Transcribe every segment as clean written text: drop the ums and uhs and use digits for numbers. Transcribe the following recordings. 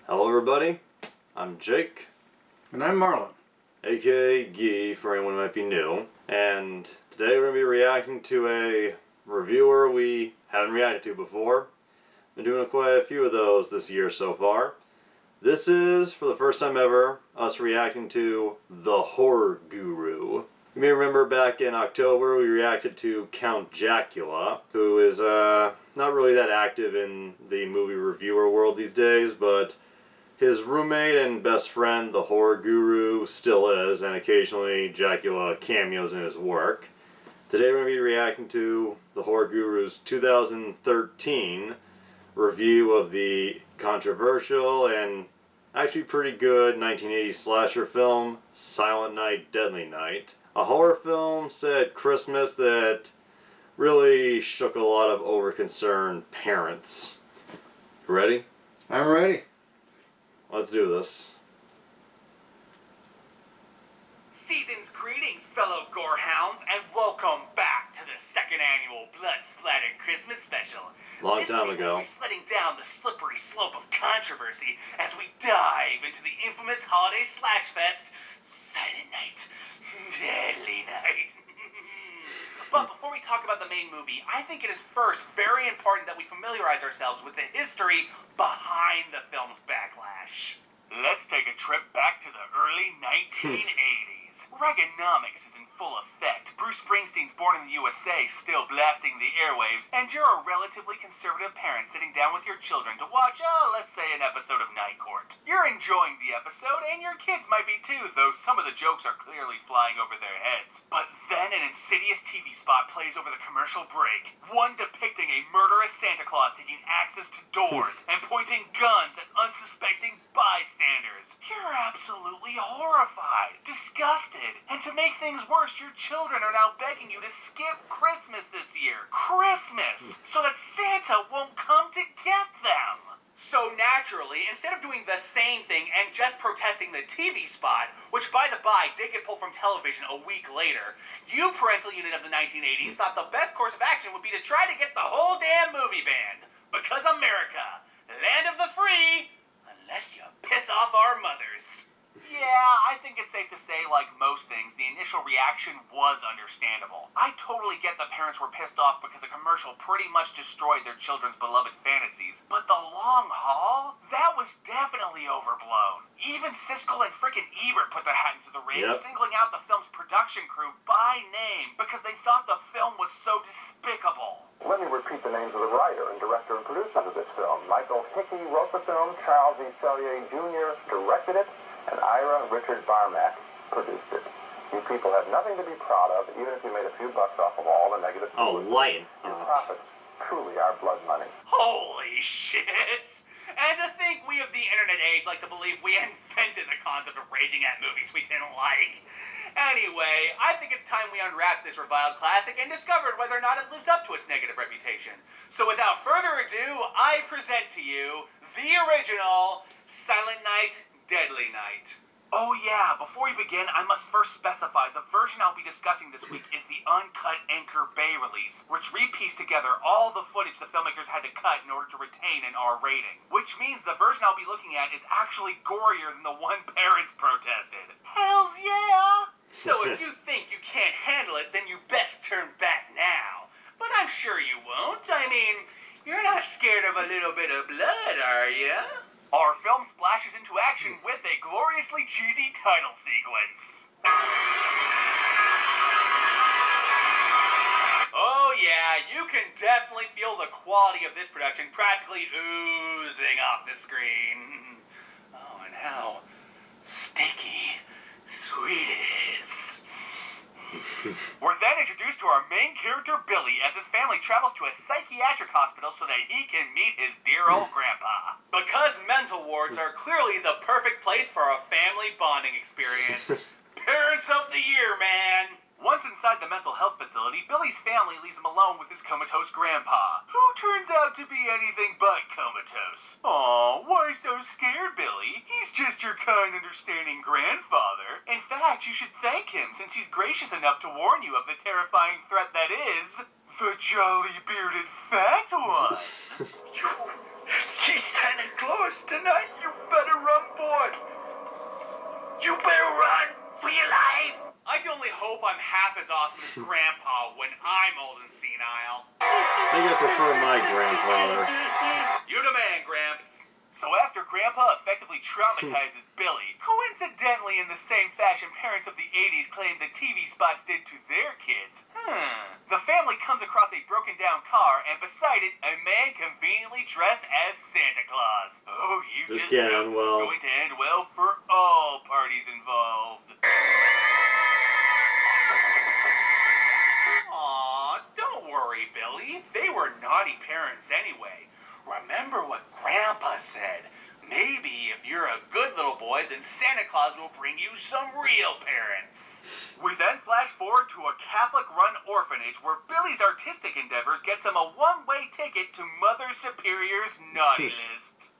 Hello everybody, I'm Jake. And I'm Marlin. aka Gee for anyone who might be new. And today we're going to be reacting to a reviewer we haven't reacted to before. Been doing quite a few of those this year so far. This is, for the first time ever, us reacting to The Horror Guru. You may remember back in October we reacted to Count Jacula, who is not really that active in the movie reviewer world these days, but his roommate and best friend, the Horror Guru, still is, and occasionally Jacula cameos in his work. Today we're going to be reacting to the Horror Guru's 2013 review of the controversial and actually pretty good 1980s slasher film, Silent Night, Deadly Night. A horror film set at Christmas that really shook a lot of over-concerned parents. You ready? I'm ready. Let's do this. Season's greetings, fellow gorehounds, and welcome back to the second annual blood-splattered Christmas special. Long time ago. We're sledding down the slippery slope of controversy as we dive into the infamous holiday slash fest, Silent Night, Deadly Night. But before we talk about the main movie, I think it is first very important that we familiarize ourselves with the history behind the film's backlash. Let's take a trip back to the early 1980s. Reaganomics is in full effect. Bruce Springsteen's Born in the USA still blasting the airwaves, and you're a relatively conservative parent sitting down with your children to watch, let's say an episode of Night Court. You're enjoying the episode, and your kids might be too, though some of the jokes are clearly flying over their heads. But then an insidious TV spot plays over the commercial break, one depicting a murderous Santa Claus taking axes to doors and pointing guns at unsuspecting bystanders. You're absolutely horrified, disgusted, and to make things worse, your children are now begging you to skip Christmas this year. Christmas! So that Santa won't come to get them! So naturally, instead of doing the same thing and just protesting the TV spot, which by the by did get pulled from television a week later, you parental unit of the 1980s thought the best course of action would be to try to get the whole damn movie banned. Because America, land of the free, unless you piss off our mothers. Yeah, I think it's safe to say, like most things, the initial reaction was understandable. I totally get that parents were pissed off because a commercial pretty much destroyed their children's beloved fantasies. But the long haul? That was definitely overblown. Even Siskel and frickin' Ebert put their hat into the ring, singling out the film's production crew by name because they thought the film was so despicable. Let me repeat the names of the writer and director and producers of this film. Michael Hickey wrote the film, Charles E. Sellier Jr. directed it, and Ira Richard Barmack produced it. You people have nothing to be proud of, even if you made a few bucks off of all the negative publicity. Lion. Your profits truly are blood money. Holy shit! And to think we of the internet age like to believe we invented the concept of raging at movies we didn't like. Anyway, I think it's time we unwrapped this reviled classic and discovered whether or not it lives up to its negative reputation. So without further ado, I present to you the original Silent Night, Deadly Night. Oh yeah, before we begin, I must first specify the version I'll be discussing this week is the uncut Anchor Bay release, which repieced together all the footage the filmmakers had to cut in order to retain an R rating. Which means the version I'll be looking at is actually gorier than the one parents protested. Hells yeah! So if you think you can't handle it, then you best turn back now. But I'm sure you won't. I mean, you're not scared of a little bit of blood, are you? Our film splashes into action with a gloriously cheesy title sequence. Oh yeah, you can definitely feel the quality of this production practically oozing off the screen. Oh, and how sticky sweet it is. We're then introduced to our main character, Billy, as his family travels to a psychiatric hospital so that he can meet his dear old grandpa. Because mental wards are clearly the perfect place for a family bonding experience. Parents of the year, man! Once inside the mental health facility, Billy's family leaves him alone with his comatose grandpa, who turns out to be anything but comatose. Aw, why so scared, Billy? He's just your kind, understanding grandfather. In fact, you should thank him since he's gracious enough to warn you of the terrifying threat that is the jolly bearded fat one. You see Santa Claus tonight, you better Billy alive? I can only hope I'm half as awesome as Grandpa when I'm old and senile. I think I prefer my grandfather. You the man, Gramps. So after Grandpa effectively traumatizes Billy, coincidentally in the same fashion parents of the 80s claimed the TV spots did to their kids, the family comes across a broken down car, and beside it, a man conveniently dressed as Santa Claus. Oh, you This just can't know end this well. is going to end well for all parties involved. Aw, don't worry, Billy. They were naughty parents anyway. Remember what Grandpa said. Maybe if you're a good little boy, then Santa Claus will bring you some real parents. We then flash forward to a Catholic-run orphanage where Billy's artistic endeavors gets him a one-way ticket to Mother Superior's naughty list.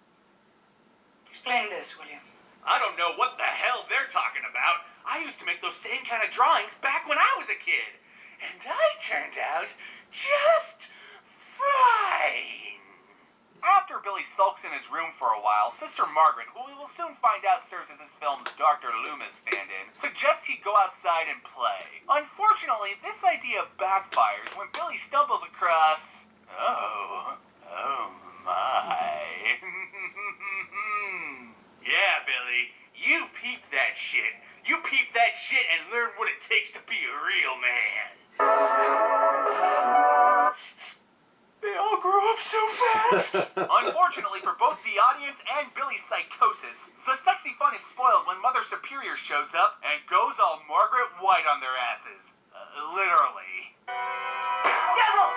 Explain this, will you? I don't know what the hell they're talking about. I used to make those same kind of drawings back when I was a kid. And I turned out just fine. After Billy sulks in his room for a while, Sister Margaret, who we will soon find out serves as this film's Dr. Loomis stand-in, suggests he go outside and play. Unfortunately, this idea backfires when Billy stumbles across... Oh my. Yeah, Billy, you peep that shit. You peep that shit and learn what it takes to be a real man. They all grow up so fast. Unfortunately for both the audience and Billy's psychosis, the sexy fun is spoiled when Mother Superior shows up and goes all Margaret White on their asses. Literally. Devil!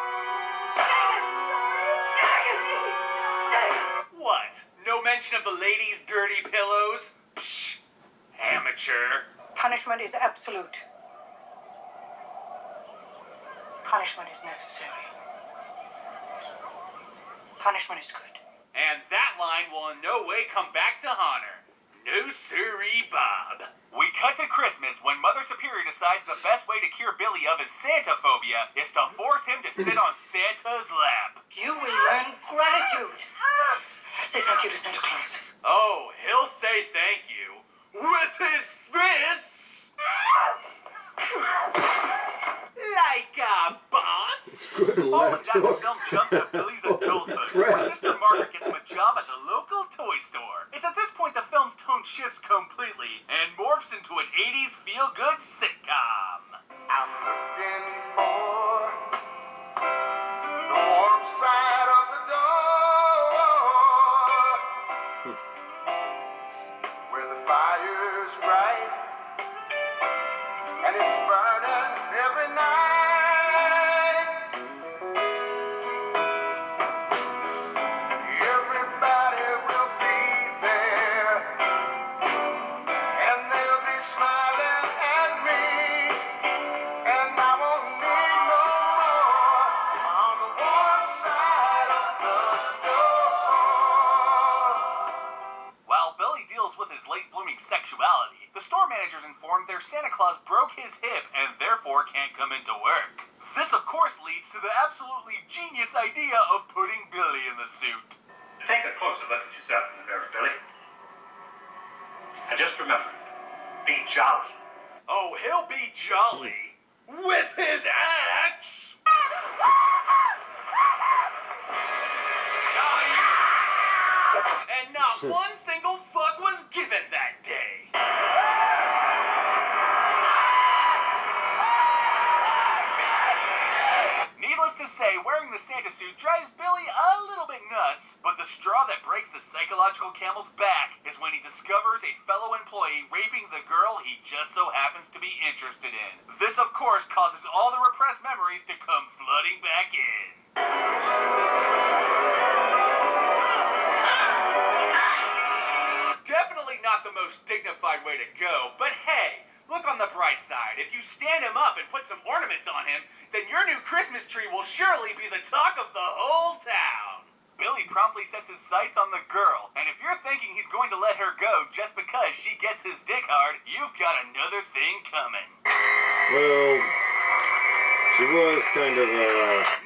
What? No mention of the ladies' dirty pillows? Psh! Amateur. Punishment is absolute. Punishment is necessary. Punishment is good. And that line will in no way come back to haunt her. No siree, Bob. We cut to Christmas when Mother Superior decides the best way to cure Billy of his Santa phobia is to force him to sit on Santa's lap. You will learn gratitude. Say thank you to Santa Claus. Oh, he'll say thank you. With his fists! Like a boss? Good Following left that, the hook. film jumps to Billy's adulthood, where Sister Margaret gets him a job at the local toy store. It's at this point the film's tone shifts completely and morphs into an 80s feel-good sitcom. I'm looking for the warm side of the door, where the fire's bright and it's burning every night. Everybody will be there, and they'll be smiling at me, and I won't need no more on the warm side of the door. While Billy deals with his late-blooming sexuality, the store managers informed their Santa Claus broke his hip and therefore can't come into work. This, of course, leads to the absolutely genius idea of putting Billy in the suit. Take a closer look at yourself in the mirror, Billy. And just remember, be jolly. Oh, he'll be jolly. With his axe! And not one single fuck was given that day. Needless to say, wearing the Santa suit drives Billy a little bit nuts, but the straw that breaks the psychological camel's back is when he discovers a fellow employee raping the girl he just so happens to be interested in. This, of course, causes all the repressed memories to come flooding back in. Definitely not the most dignified way to go, but hey, look on the bright side. If you stand him up and put some ornaments on him, then your new Christmas tree will surely be the talk of the whole town. Billy promptly sets his sights on the girl, and if you're thinking he's going to let her go just because she gets his dick hard, you've got another thing coming. Well, she was kind of,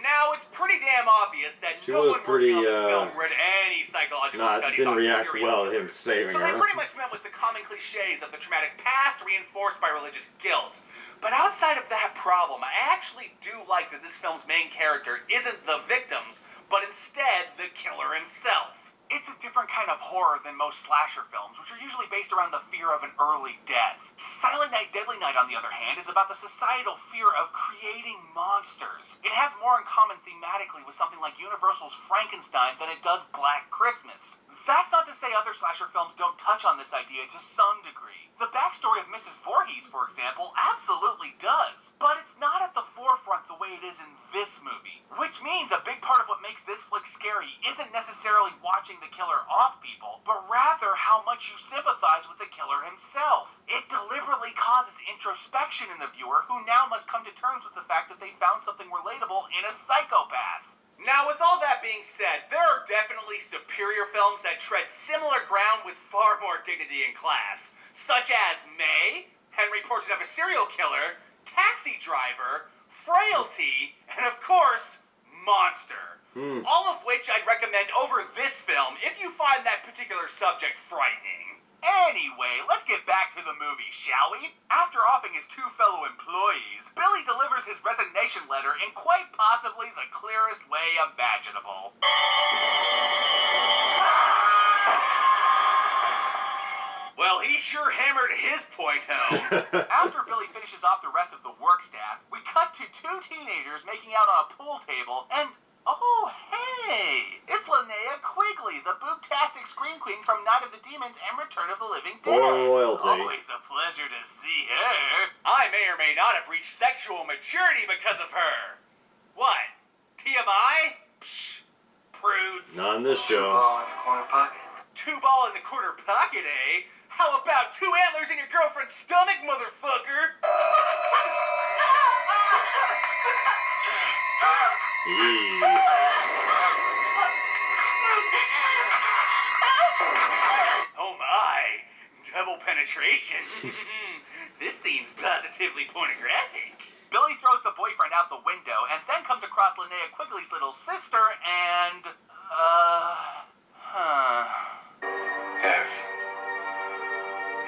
Now, it's pretty damn obvious that She no was one pretty, working on this film read any psychological studies didn't on react serial well to him killers. saving So they her. pretty much went with the common common cliches of the traumatic past reinforced by religious guilt. But outside of that problem, I actually do like that this film's main character isn't the victims, but instead the killer himself. It's a different kind of horror than most slasher films, which are usually based around the fear of an early death. Silent Night, Deadly Night, on the other hand, is about the societal fear of creating monsters. It has more in common thematically with something like Universal's Frankenstein than it does Black Christmas. That's not to say other slasher films don't touch on this idea to some degree. The backstory of Mrs. Voorhees, for example, absolutely does. But it's not at the forefront the way it is in this movie. Which means a big part of what makes this flick scary isn't necessarily watching the killer off people, but rather how much you sympathize with the killer himself. It deliberately causes introspection in the viewer, who now must come to terms with the fact that they found something relatable in a psychopath. Now, with all that being said, there are definitely superior films that tread similar ground with far more dignity and class, such as May, Henry Portrait of a Serial Killer, Taxi Driver, Frailty, and of course, Monster. All of which I'd recommend over this film if you find that particular subject frightening. Anyway, let's get back to the movie, shall we? After offing his two fellow employees, Billy delivers his resignation letter in quite possibly the clearest way imaginable. Well, he sure hammered his point home. After Billy finishes off the rest of the work staff, we cut to two teenagers making out on a pool table, and oh, hey! It's Linnea Quigley, the boobtastic scream queen from Night of the Demons and Return of the Living Dead. Or royalty. Always a pleasure to see her. I may or may not have reached sexual maturity because of her. What? TMI? Psh, prudes. Not in this show. Ball in the corner pocket. Two ball in the corner pocket, eh? How about two antlers in your girlfriend's stomach, motherfucker? Oh my, double penetration. This scene's positively pornographic. Billy throws the boyfriend out the window and then comes across Linnea Quigley's little sister and,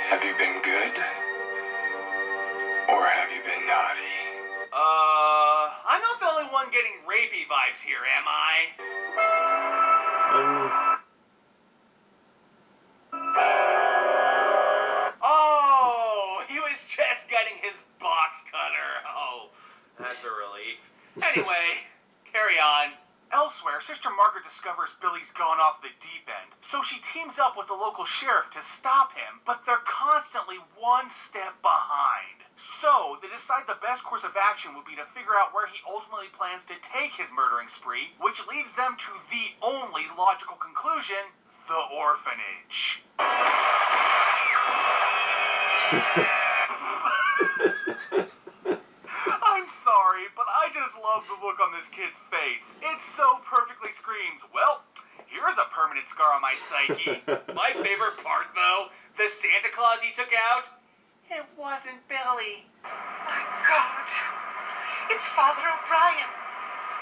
Have you been good? Or have you been naughty? I'm not the only one getting rapey vibes here, am I? Oh, he was just getting his box cutter. Oh, that's a relief. Anyway, carry on. Elsewhere, Sister Margaret discovers Billy's gone off the deep end, so she teams up with the local sheriff to stop him, but they're constantly one step behind. So, they decide the best course of action would be to figure out where he ultimately plans to take his murdering spree, which leads them to the only logical conclusion: the orphanage. I'm sorry, but I just love the look on this kid's face. It so perfectly screams, well, here's a permanent scar on my psyche. My favorite part, though, the Santa Claus he took out, it wasn't Billy. My God. It's Father O'Brien.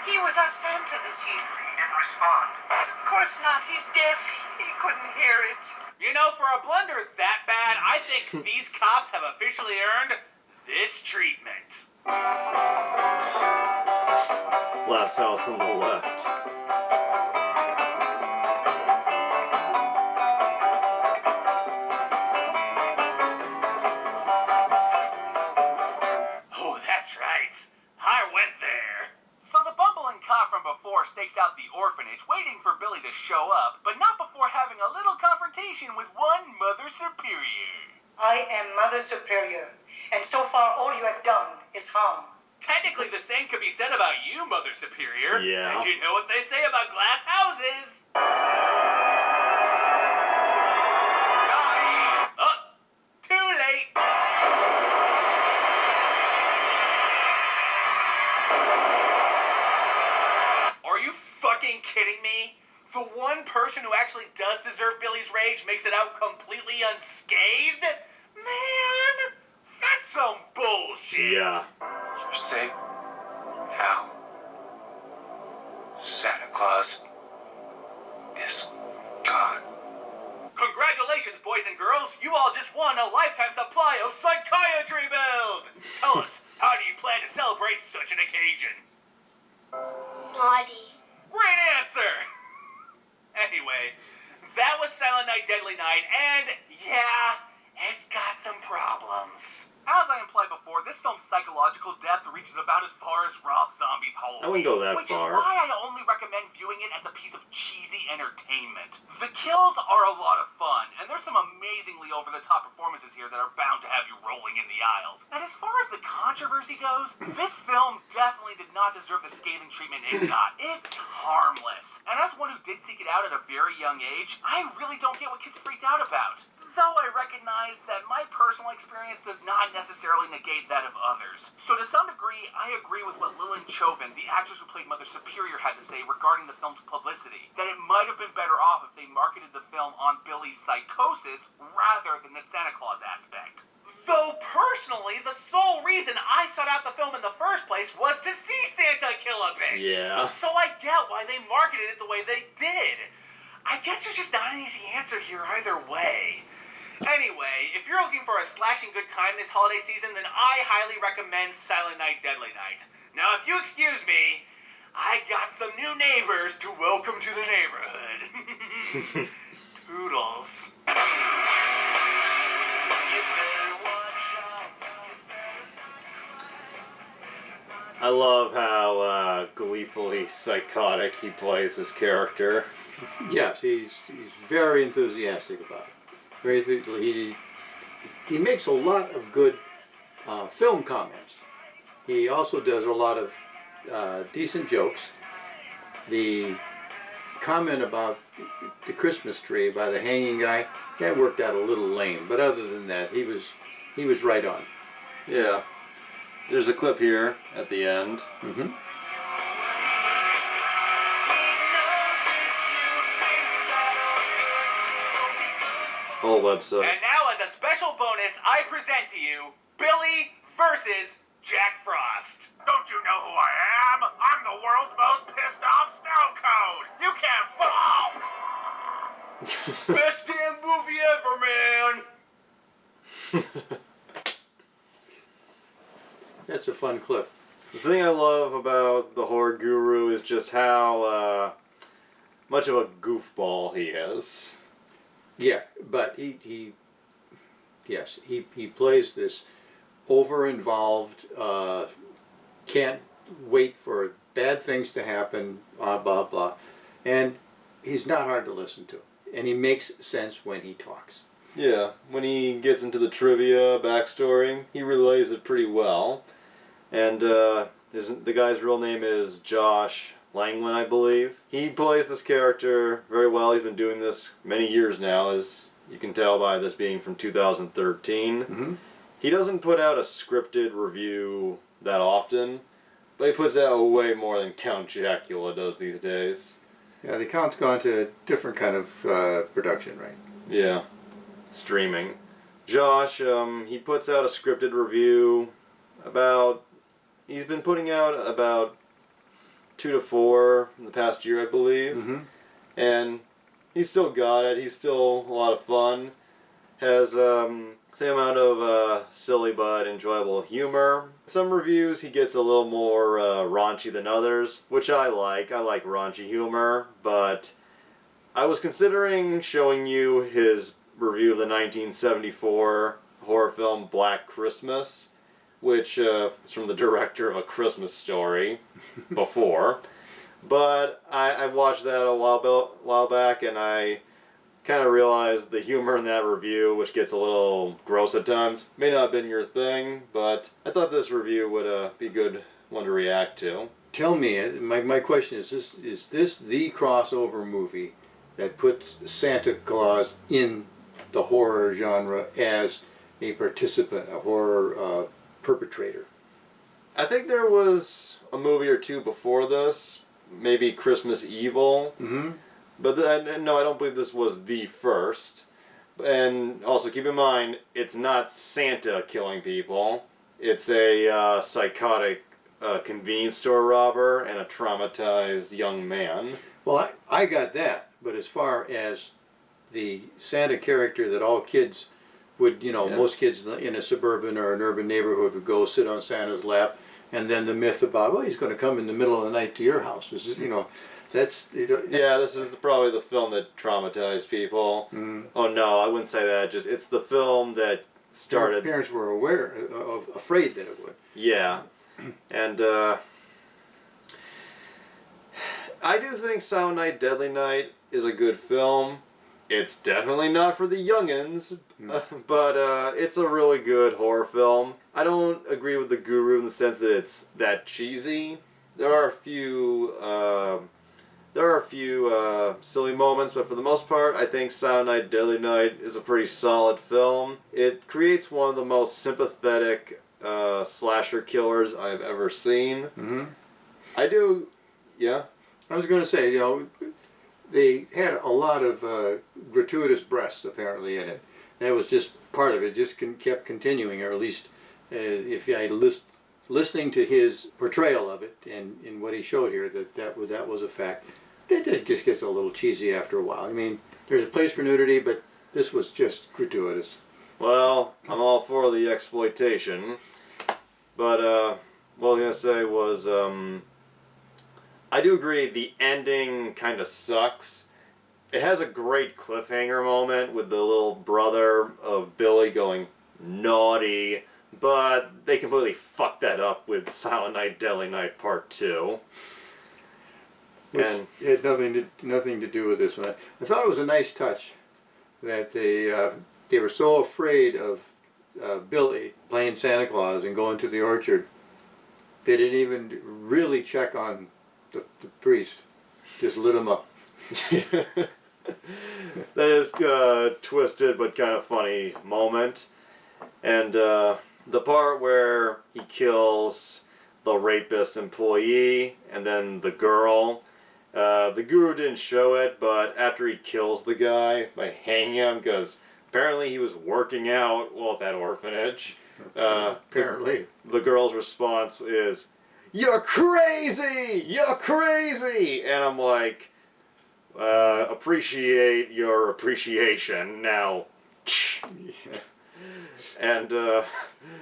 He was our Santa this year. He didn't respond. Of course not. He's deaf. He couldn't hear it. You know, for a blunder that bad, I think these cops have officially earned this treatment. Last house on the left. Oh, that's right. I went there. So the bumbling cop from before stakes out the orphanage, waiting for Billy to show up, but not before having a little confrontation with one Mother Superior. I am Mother Superior, and so far all you have done is harm. Technically, the same could be said about you, Mother Superior. Yeah. But you know what they say about glass houses. Oh, too late. Are you fucking kidding me? The one person who actually does deserve Billy's rage makes it out completely unscathed? Man, that's some bullshit. Yeah. You're safe now. Santa Claus is gone. Congratulations, boys and girls. you all just won a lifetime supply of psychiatry bills! Tell us, how do you plan to celebrate such an occasion? Naughty. Great answer! Anyway, that was Silent Night, Deadly Night, and yeah, it's got some problems. As I implied before, this film's psychological depth reaches about as far as Rob Zombie's Halloween. I wouldn't go that which far. Which is why I only recommend viewing it as a piece of cheesy entertainment. The kills are a lot of fun, and there's some amazingly over-the-top performances here that are bound to have you rolling in the aisles. And as far as the controversy goes, this film definitely did not deserve the scathing treatment it got. It's harmless. And as one who did seek it out at a very young age, I really don't get what kids freaked out about. Though I recognize that my personal experience does not necessarily negate that of others. So to some degree, I agree with what Lillian Chauvin, the actress who played Mother Superior, had to say regarding the film's publicity. That it might have been better off if they marketed the film on Billy's psychosis rather than the Santa Claus aspect. Though personally, the sole reason I sought out the film in the first place was to see Santa kill a bitch. Yeah. So I get why they marketed it the way they did. I guess there's just not an easy answer here either way. Anyway, if you're looking for a slashing good time this holiday season, then I highly recommend Silent Night, Deadly Night. Now, if you excuse me, I got some new neighbors to welcome to the neighborhood. Toodles. I love how gleefully psychotic he plays his character. Yes, he's very enthusiastic about it. He makes a lot of good film comments. He also does a lot of decent jokes. The comment about the Christmas tree by the hanging guy, that worked out a little lame, but other than that, he was right on. Yeah. There's a clip here at the end. Mm-hmm. Whole website. And now, as a special bonus, I present to you Billy versus Jack Frost. Don't you know who I am? I'm the world's most pissed off Stone Cold. You can't fall. Best damn movie ever, man. That's a fun clip. The thing I love about the horror guru is just how much of a goofball he is. Yeah, but he plays this over-involved, can't wait for bad things to happen, blah, blah, blah. And he's not hard to listen to. And he makes sense when he talks. Yeah, when he gets into the trivia backstory, he relays it pretty well. And the guy's real name is Josh Langwin, I believe. He plays this character very well. He's been doing this many years now, as you can tell by this being from 2013. Mm-hmm. He doesn't put out a scripted review that often, but he puts out way more than Count Jacula does these days. Yeah, the Count's gone to a different kind of production, right? Yeah, streaming. Josh, he puts out a scripted review about... He's been putting out about 2 to 4 in the past year, I believe. Mm-hmm. And he's still got it. He's still a lot of fun. Has same amount of silly but enjoyable humor. Some reviews he gets a little more raunchy than others, which I like. I like raunchy humor, but I was considering showing you his review of the 1974 horror film Black Christmas, which is from the director of A Christmas Story before. But I watched that a while back, and I kind of realized the humor in that review, which gets a little gross at times, may not have been your thing, but I thought this review would be a good one to react to. Tell me, my question is this the crossover movie that puts Santa Claus in the horror genre as a participant, a horror perpetrator? I think there was a movie or two before this, maybe Christmas Evil. Mm-hmm. But no, I don't believe this was the first. And also keep in mind, it's not Santa killing people. It's a psychotic convenience store robber and a traumatized young man. Well, I got that, but as far as the Santa character that all kids would, you know, Yeah. most kids in a suburban or an urban neighborhood would go sit on Santa's lap, and then the myth about, well, he's going to come in the middle of the night to your house. This is, you know, that's Yeah, this is probably the film that traumatized people. Oh no, I wouldn't say that. Just it's the film that started. Parents were aware, afraid that it would. Yeah, and I do think Silent Night, Deadly Night is a good film. It's definitely not for the youngins, but it's a really good horror film. I don't agree with the Guru in the sense that it's that cheesy. There are a few silly moments, but for the most part, I think Silent Night, Deadly Night is a pretty solid film. It creates one of the most sympathetic slasher killers I've ever seen. Mm-hmm. I do, yeah. I was going to say, you know, they had a lot of gratuitous breasts apparently in it. That was just part of it. Just kept continuing, or at least if I listening to his portrayal of it and in what he showed here, that was a fact. That just gets a little cheesy after a while. I mean, there's a place for nudity, but this was just gratuitous. Well, I'm all for the exploitation, but what I was gonna say was I do agree the ending kind of sucks. It has a great cliffhanger moment with the little brother of Billy going naughty, but they completely fucked that up with Silent Night, Deadly Night Part 2. Which And had nothing to do with this one. I thought it was a nice touch that they were so afraid of Billy playing Santa Claus and going to the orchard, they didn't even really check on the priest. Just lit him up. that is a twisted but kind of funny moment. And the part where he kills the rapist employee and then the girl, the Guru didn't show it, but after he kills the guy by hanging him, because apparently he was working out at that orphanage. Apparently. The girl's response is, "You're crazy! You're crazy!" And I'm like, appreciate your appreciation. Now, and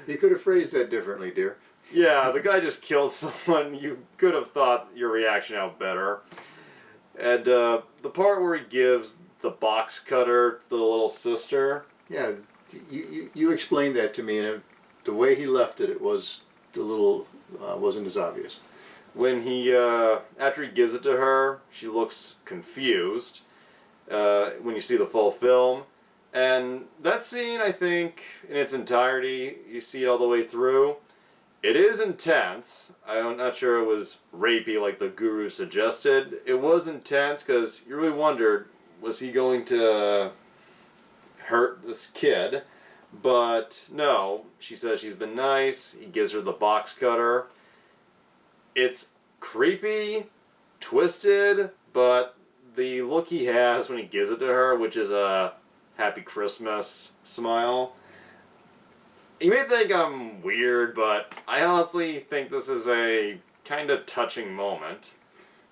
You could have phrased that differently, dear. yeah, the guy just killed someone. You could have thought your reaction out better. And the part where he gives the box cutter to the little sister. Yeah, you explained that to me, and the way he left it, it was a little wasn't as obvious. When he, after he gives it to her, she looks confused when you see the full film. And that scene, I think, in its entirety, you see it all the way through. It is intense. I'm not sure it was rapey like the Guru suggested. It was intense because you really wondered, was he going to hurt this kid? But no, she says she's been nice. He gives her the box cutter. It's creepy, twisted, but the look he has when he gives it to her, which is a Happy Christmas smile. You may think I'm weird, but I honestly think this is a kind of touching moment.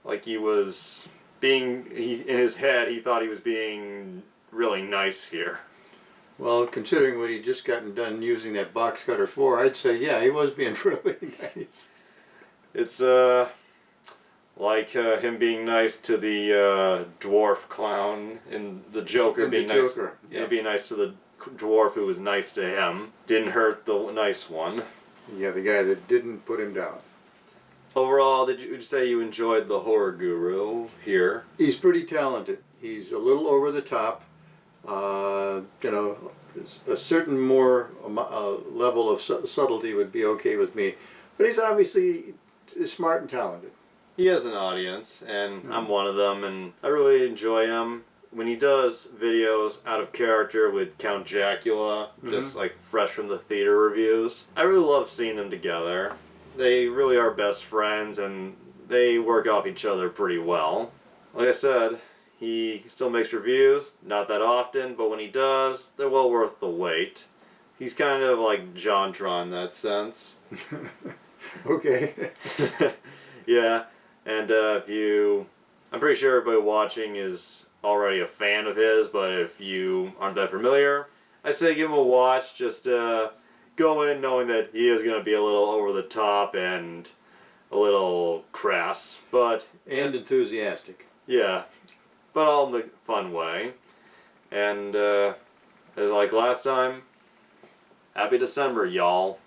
Like he was in his head, he thought he was being really nice here. Well, considering what he'd just gotten done using that box cutter for, I'd say, yeah, he was being really nice. It's like him being nice to the dwarf clown and the Joker And being the nice. Joker, yeah. Being nice to the dwarf who was nice to him. Didn't hurt the nice one. Yeah, the guy that didn't put him down. Overall, would you say you enjoyed the horror guru here? He's pretty talented. He's a little over the top. You know, a certain more level of subtlety would be okay with me. But he's obviously smart and talented. He has an audience, and I'm one of them, and I really enjoy him. When he does videos out of character with Count Jacula, just like fresh from the theater reviews, I really love seeing them together. They really are best friends, and they work off each other pretty well. Like I said, he still makes reviews, not that often, but when he does, they're well worth the wait. He's kind of like JonTron in that sense. Okay. Yeah, and I'm pretty sure everybody watching is already a fan of his, but if you aren't that familiar, I say give him a watch. Just go in knowing that he is going to be a little over the top and a little crass, but And enthusiastic. yeah, but all in the fun way. And like last time, happy December, y'all.